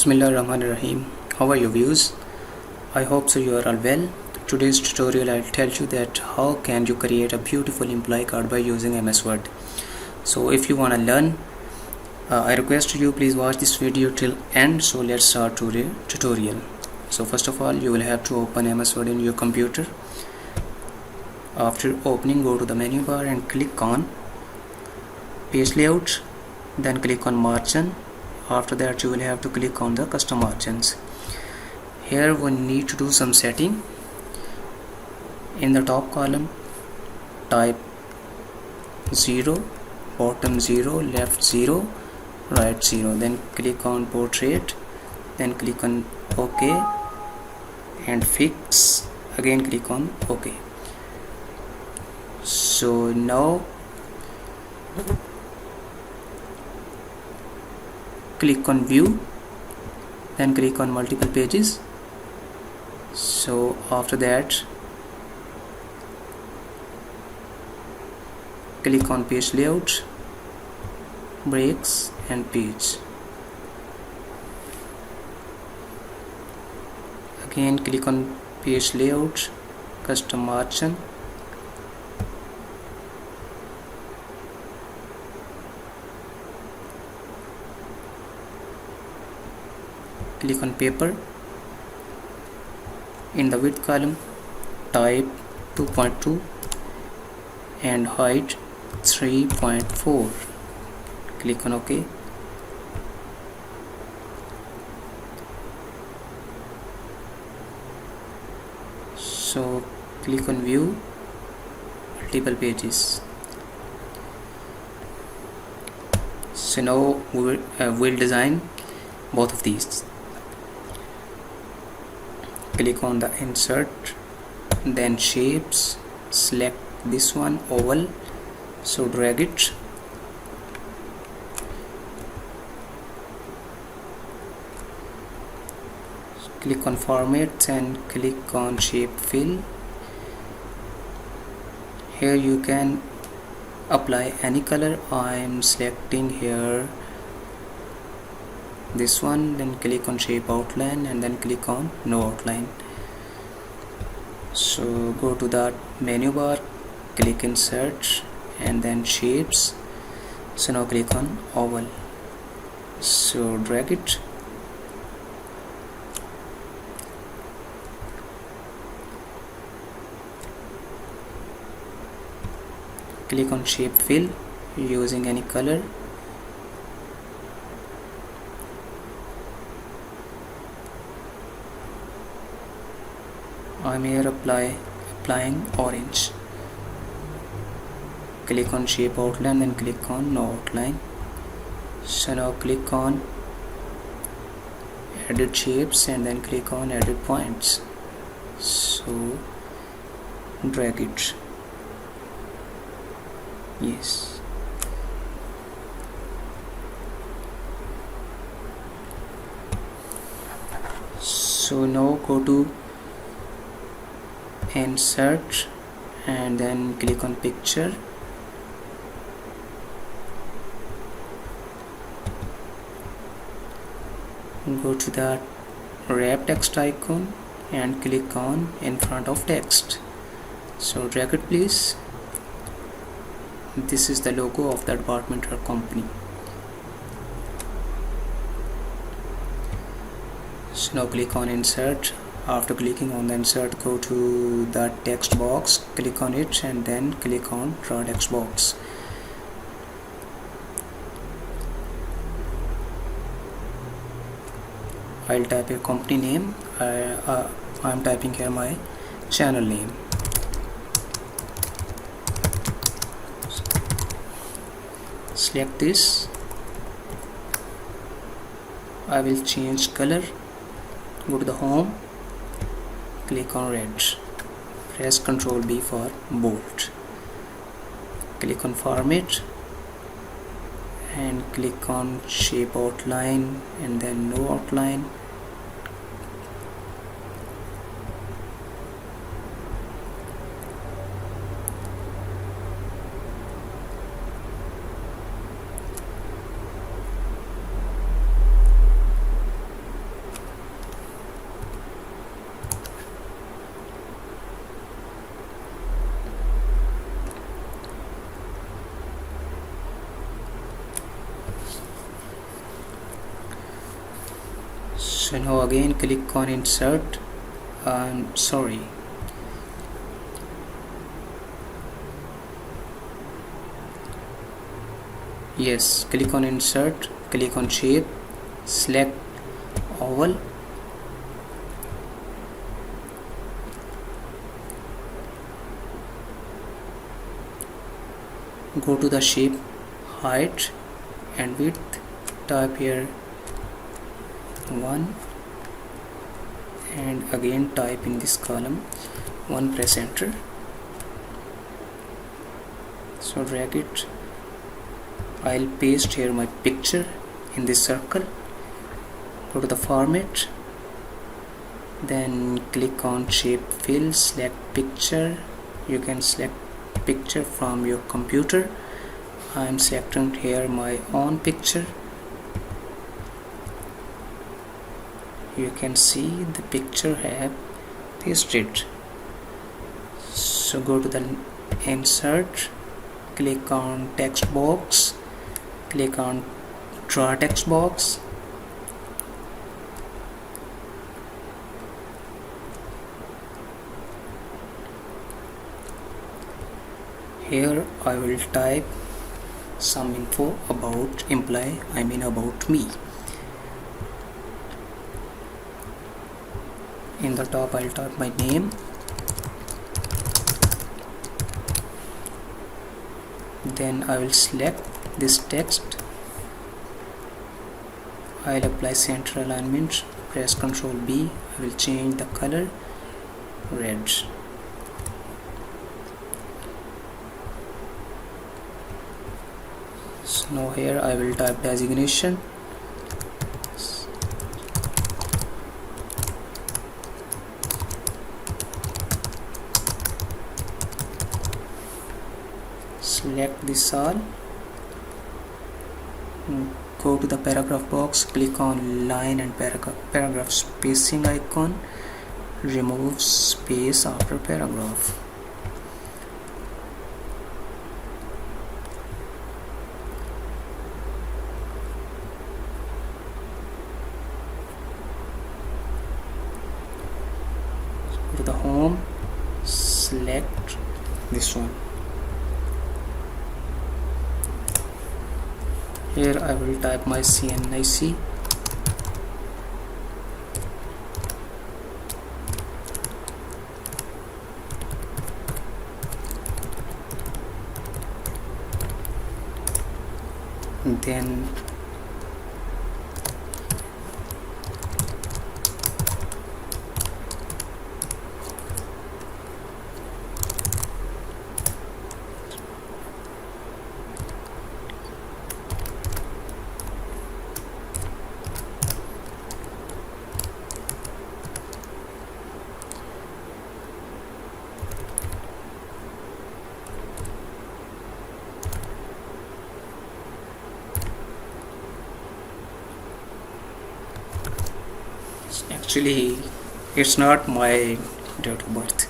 Bismillahirrahmanirrahim. How are you viewers? I hope so you are all well. Today's tutorial I'll tell you that how can you create a beautiful employee card by using MS Word. So if you want to learn, I request you please watch this video till end. So let's start today's tutorial. So first of all you will have to open MS Word in your computer. After opening, go to the menu bar and click on page layout, then click on margin. After that you will have to click on the custom margins. Here we need to do some setting. In the top column type 0, bottom 0, left 0, right 0, then click on portrait, then click on OK and fix, again click on OK. So now click on view, then click on multiple pages. So after that click on page layout, breaks and page. Again click on page layout, custom margin, click on paper. In the width column type 2.2 and height 3.4. Click on OK. So click on view, multiple pages. So now we'll design both of these. Click on the insert, then shapes, select this one, oval, so drag it, click on format and click on shape fill. Here you can apply any color. I am selecting here this one, then click on shape outline and then click on no outline. So go to the menu bar, click insert and then shapes. So now click on oval, so drag it, click on shape fill using any color. I'm here applying orange. Click on shape outline, then click on no outline. So now click on edit shapes and then click on edit points. So drag it. Yes. So now go to insert and then click on picture, go to the wrap text icon and click on in front of text. So drag it please. This is the logo of the department or company. So now click on insert. After clicking on the insert, go to the text box, click on it and then click on draw text box. I'll type a company name. I'm typing here my channel name. Select this. I will change color. Go to the home, click on red, press Ctrl B for bold, click on format and click on shape outline and then no outline. So now again click on insert. Sorry, yes, click on insert, click on shape, select oval, go to the shape, height and width, type here 1 and again type in this column 1, press enter. So drag it. I'll paste here my picture in this circle. Go to the format, then click on shape fill, select picture. You can select picture from your computer. I'm selecting here my own picture. You can see the picture have pasted. So go to the insert, click on text box, click on draw text box, here I will type some info about employee, about me. In the top I'll type my name, then I will select this text. I'll apply center alignment, press Ctrl B. I will change the color red. So now here I will type designation. Select this all, go to the paragraph box, click on line and paragraph spacing icon, remove space after paragraph. Go to the home, select this one. Here I will type my CNIC. Then actually it's not my date of birth.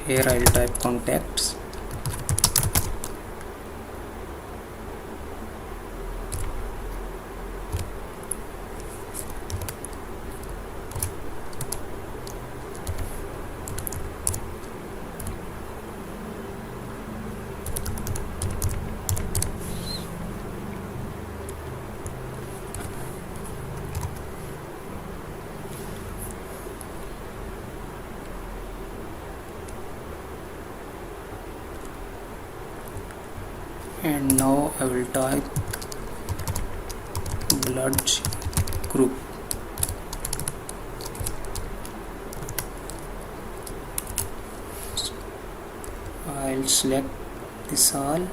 Here I will type contacts. And now I will type blood group. I'll select this all,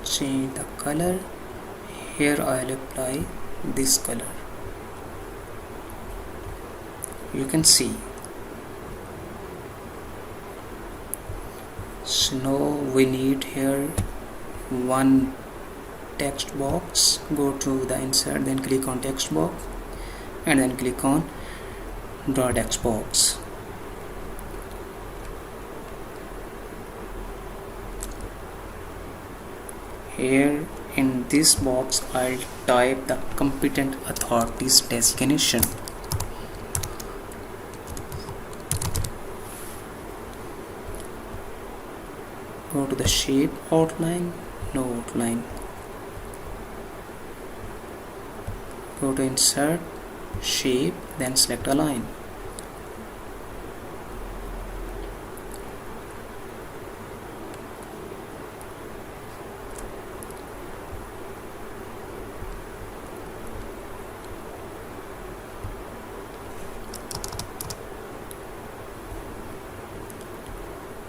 change the color. Here I'll apply this color. You can see. So now we need here one text box. Go to the insert, then click on text box and then click on draw text box. Here In this box I'll type the competent authorities designation. Go to the shape outline, no outline. Go to insert, shape, then select align.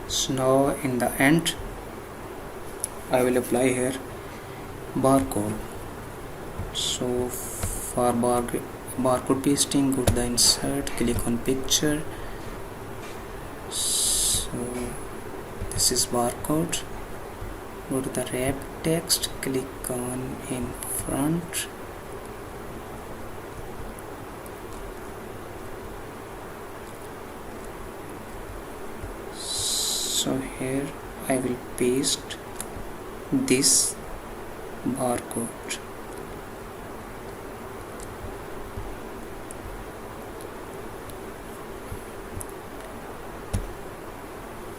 So now in the end I will apply here barcode. So for barcode pasting, go to the insert, click on picture. So this is barcode. Go to the wrap text, click on in front. So here I will paste this barcode.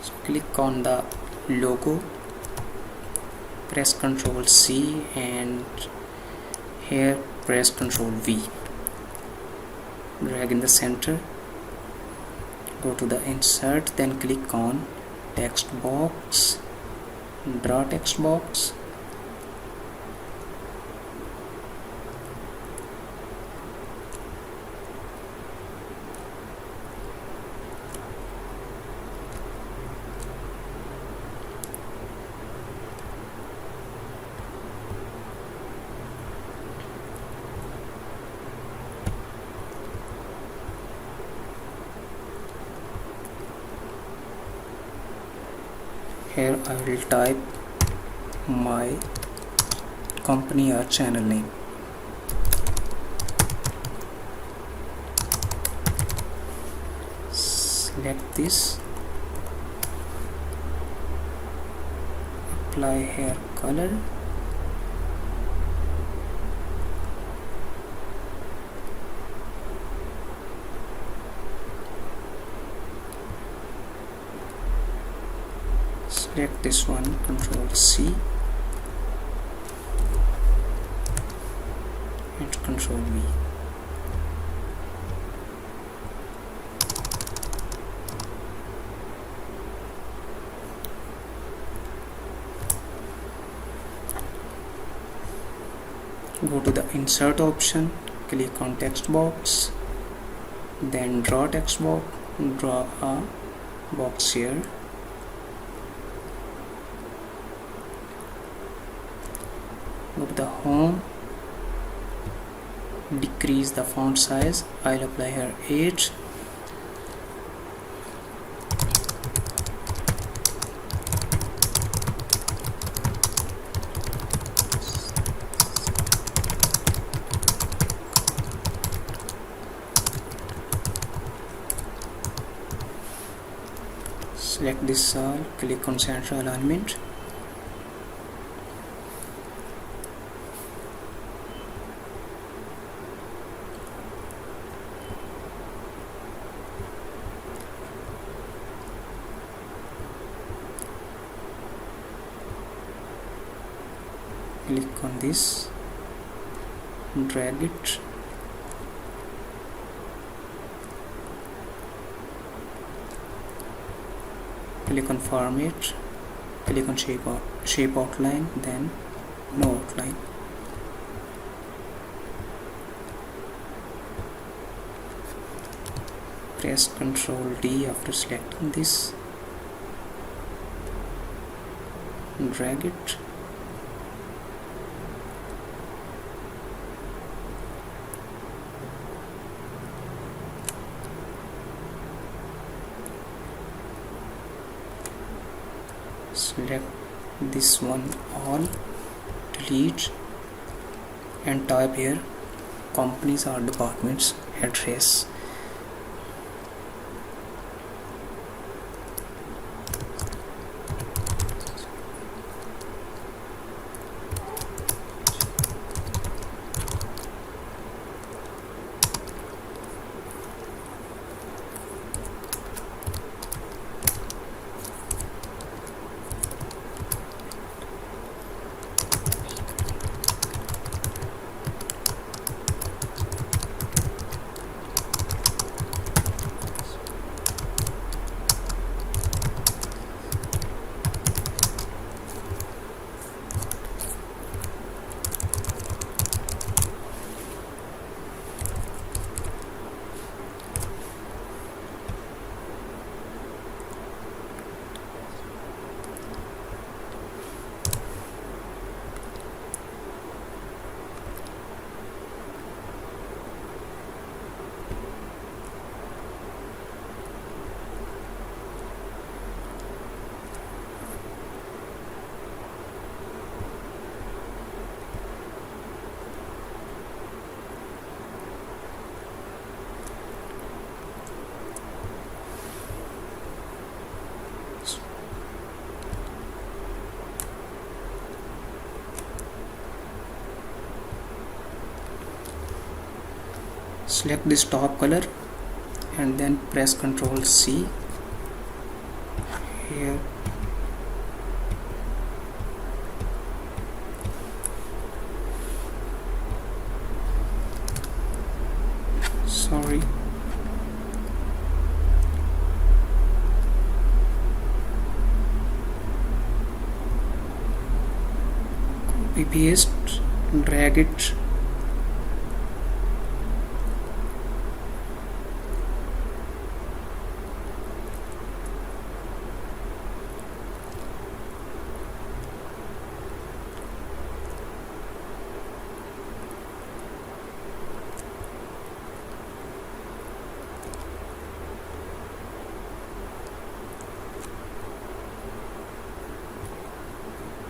So click on the logo, press Ctrl C, and here press Ctrl V. Drag in the center. Go to the insert, then click on text box, draw text box. Here I will type my company or channel name. Select this, apply here color, select this one, Ctrl C and Ctrl V. Go to the insert option, click on text box, then draw text box, draw a box here. Go to the home, decrease the font size. I'll apply here 8. Select this all, click on center alignment. Click on this, drag it, click on format, click on shape outline, then no outline. Press Ctrl D after selecting this, drag it, select this one all, delete, and type here companies or departments address. select this top color and then press Ctrl C here. Sorry. Copy paste, drag it.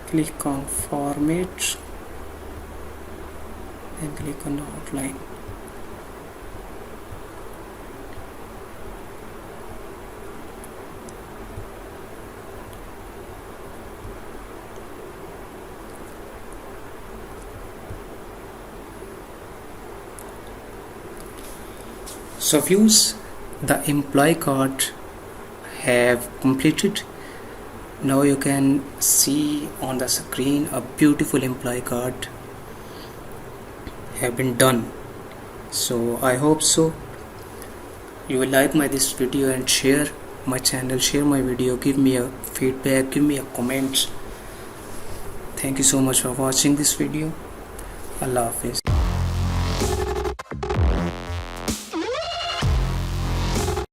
Click on format, then click on outline. So views, the employee card have completed. Now you can see on the screen a beautiful employee card have been done. So I hope so you will like this video and share my channel, share my video, give me a feedback, give me a comment. Thank you so much for watching this video. Allah Hafiz.